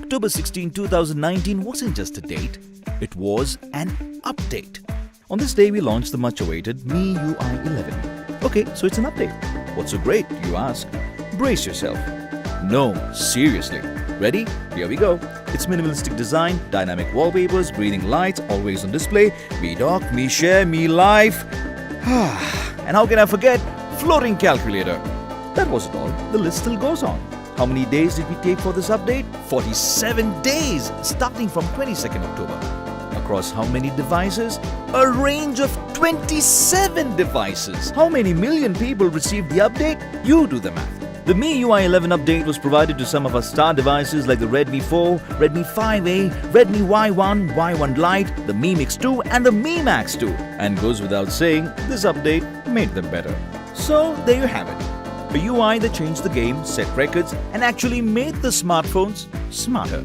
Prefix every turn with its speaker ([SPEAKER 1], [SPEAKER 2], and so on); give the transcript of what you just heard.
[SPEAKER 1] October 16, 2019 wasn't just a date, it was an update. On this day, we launched the much-awaited MIUI 11. Okay, so it's an update. What's so great, you ask? Brace yourself. No, seriously. Ready? Here we go. It's minimalistic design, dynamic wallpapers, breathing lights, always on display, Me Dock, Me Share, Me Life. And how can I forget? Floating calculator. That wasn't all. The list still goes on. How many days did we take for this update? 47 days, starting from 22nd October. Across how many devices? A range of 27 devices. How many million people received the update? You do the math. The MIUI 11 update was provided to some of our star devices like the Redmi 4, Redmi 5A, Redmi Y1, Y1 Lite, the Mi Mix 2 and the Mi Max 2. And goes without saying, this update made them better. So there you have it. A UI that changed the game, set records and actually made the smartphones smarter.